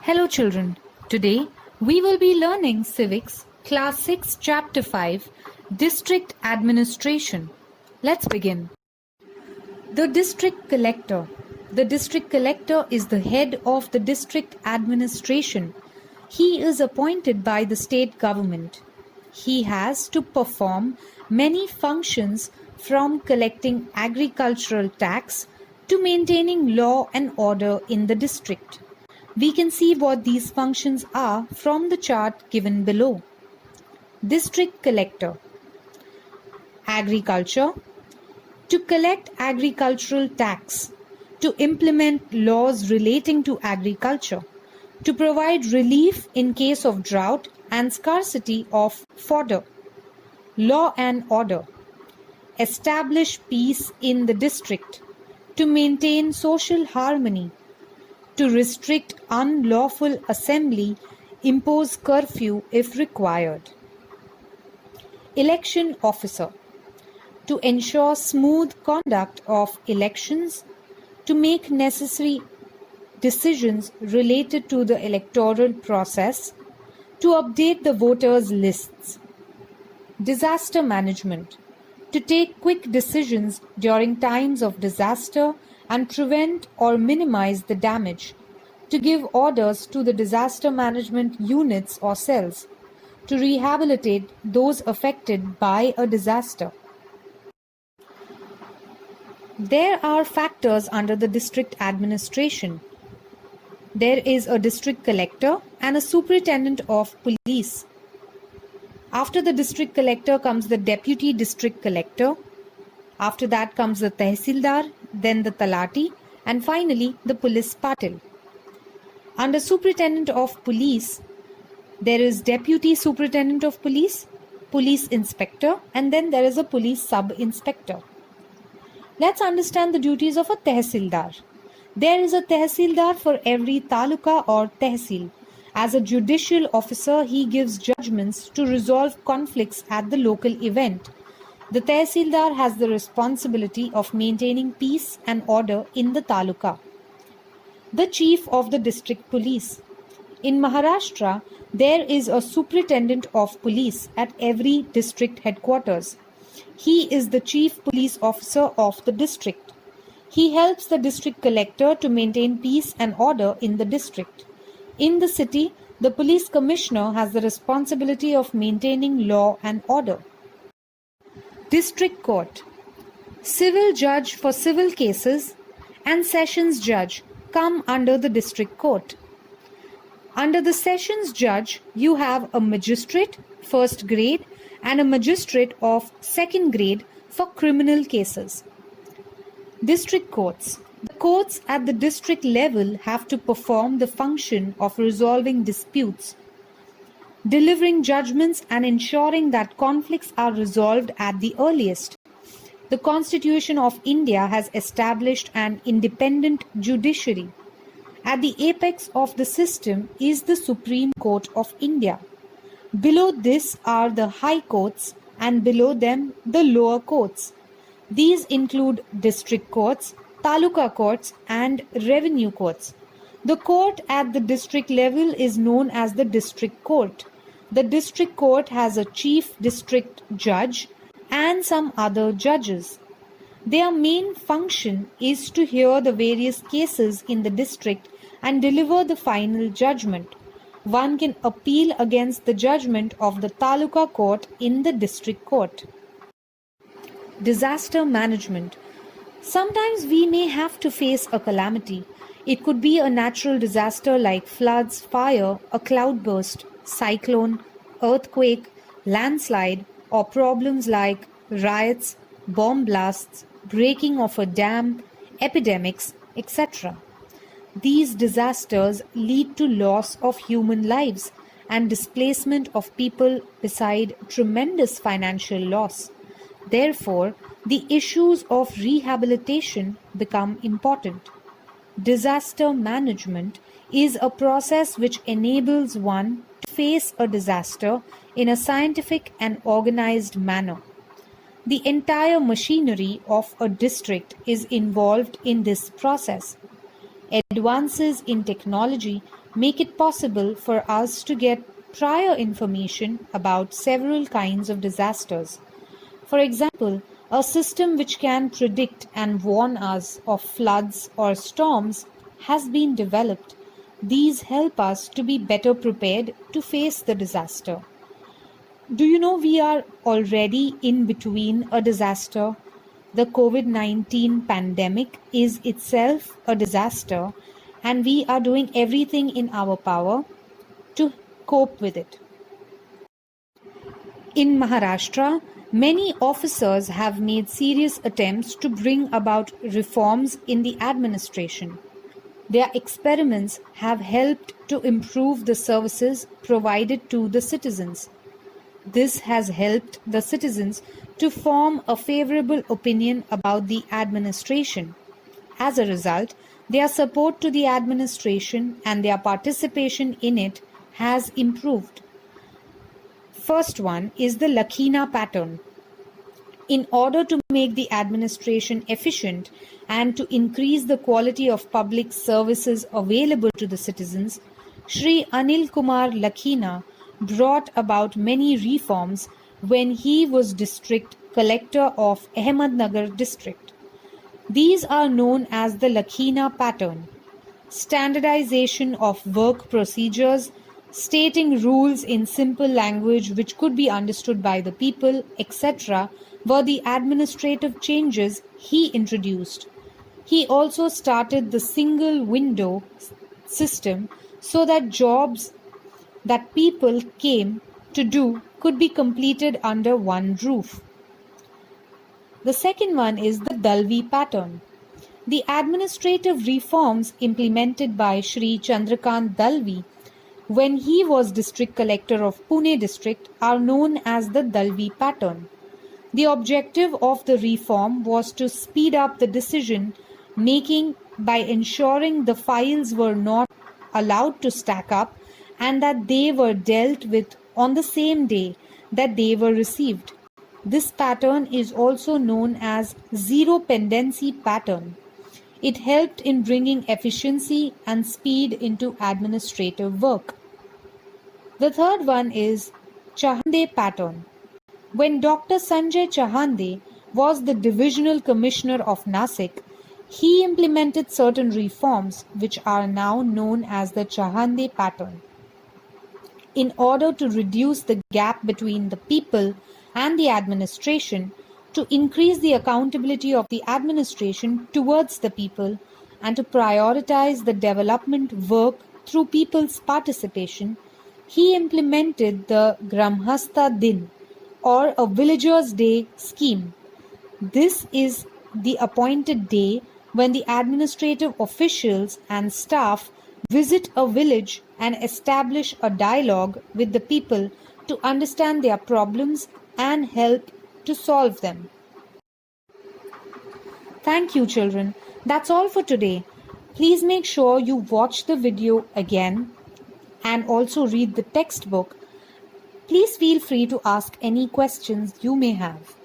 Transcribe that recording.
Hello children, today we will be learning Civics Class 6 Chapter 5 District Administration. Let's begin. The District Collector. The District Collector is the head of the district administration. He is appointed by the state government. He has to perform many functions from collecting agricultural tax to maintaining law and order in the district. We can see what these functions are from the chart given below. District Collector. Agriculture. To collect agricultural tax. To implement laws relating to agriculture. To provide relief in case of drought and scarcity of fodder. Law and order. Establish peace in the district. To maintain social harmony. To restrict unlawful assembly, impose curfew if required. Election Officer. To ensure smooth conduct of elections, to make necessary decisions related to the electoral process, to update the voters' lists. Disaster Management. To take quick decisions during times of disaster and prevent or minimize the damage, to give orders to the disaster management units or cells, to rehabilitate those affected by a disaster. There are factors under the district administration. There is a district collector and a superintendent of police. After the district collector comes the deputy district collector. After that comes the tehsildar, then the talati, and finally the police patil. Under superintendent of police, there is deputy superintendent of police, police inspector, and then there is a police sub-inspector. Let's understand the duties of a tehsildar. There is a tehsildar for every taluka or tehsil. As a judicial officer, he gives judgments to resolve conflicts at the local event. The tehsildar has the responsibility of maintaining peace and order in the taluka. The chief of the district police. In Maharashtra, there is a superintendent of police at every district headquarters. He is the chief police officer of the district. He helps the district collector to maintain peace and order in the district. In the city, the police commissioner has the responsibility of maintaining law and order. District Court. Civil judge for civil cases and sessions judge come under the district court. Under the sessions judge, you have a magistrate, first grade, and a magistrate of second grade for criminal cases. District courts. The courts at the district level have to perform the function of resolving disputes, delivering judgments and ensuring that conflicts are resolved at the earliest. The Constitution of India has established an independent judiciary. At the apex of the system is the Supreme Court of India. Below this are the high courts and below them the lower courts. These include district courts, taluka courts and revenue courts. The court at the district level is known as the district court. The district court has a chief district judge and some other judges. Their main function is to hear the various cases in the district and deliver the final judgment. One can appeal against the judgment of the taluka court in the district court. Disaster management. Sometimes we may have to face a calamity. It could be a natural disaster like floods, fire, a cloudburst, cyclone, earthquake, landslide, or problems like riots, bomb blasts, breaking of a dam, epidemics, etc. These disasters lead to loss of human lives and displacement of people beside tremendous financial loss. Therefore, the issues of rehabilitation become important. Disaster management is a process which enables one to face a disaster in a scientific and organized manner. The entire machinery of a district is involved in this process. Advances in technology make it possible for us to get prior information about several kinds of disasters. For example, a system which can predict and warn us of floods or storms has been developed. These help us to be better prepared to face the disaster. Do you know we are already in between a disaster? The COVID-19 pandemic is itself a disaster, and we are doing everything in our power to cope with it. In Maharashtra, many officers have made serious attempts to bring about reforms in the administration. Their experiments have helped to improve the services provided to the citizens. This has helped the citizens to form a favorable opinion about the administration. As a result, their support to the administration and their participation in it has improved. First one is the Lakhina pattern. In order to make the administration efficient and to increase the quality of public services available to the citizens, Shri Anil Kumar Lakhina brought about many reforms when he was district collector of Ahmednagar district. These are known as the Lakhina pattern. Standardization of work procedures, stating rules in simple language which could be understood by the people, etc., were the administrative changes he introduced. He also started the single window system so that jobs that people came to do could be completed under one roof. The second one is the Dalvi pattern. The administrative reforms implemented by Shri Chandrakant Dalvi when he was district collector of Pune district are known as the Dalvi pattern. The objective of the reform was to speed up the decision making by ensuring the files were not allowed to stack up and that they were dealt with on the same day that they were received. This pattern is also known as zero pendency pattern. It helped in bringing efficiency and speed into administrative work. The third one is Chahande pattern. When Dr. Sanjay Chahande was the divisional commissioner of Nasik, he implemented certain reforms which are now known as the Chahande pattern. In order to reduce the gap between the people and the administration, to increase the accountability of the administration towards the people, and to prioritize the development work through people's participation, he implemented the Gramhastha Din or a Villager's Day scheme. This is the appointed day when the administrative officials and staff visit a village and establish a dialogue with the people to understand their problems and help to solve them. Thank you, children. That's all for today. Please make sure you watch the video again and also read the textbook. Please feel free to ask any questions you may have.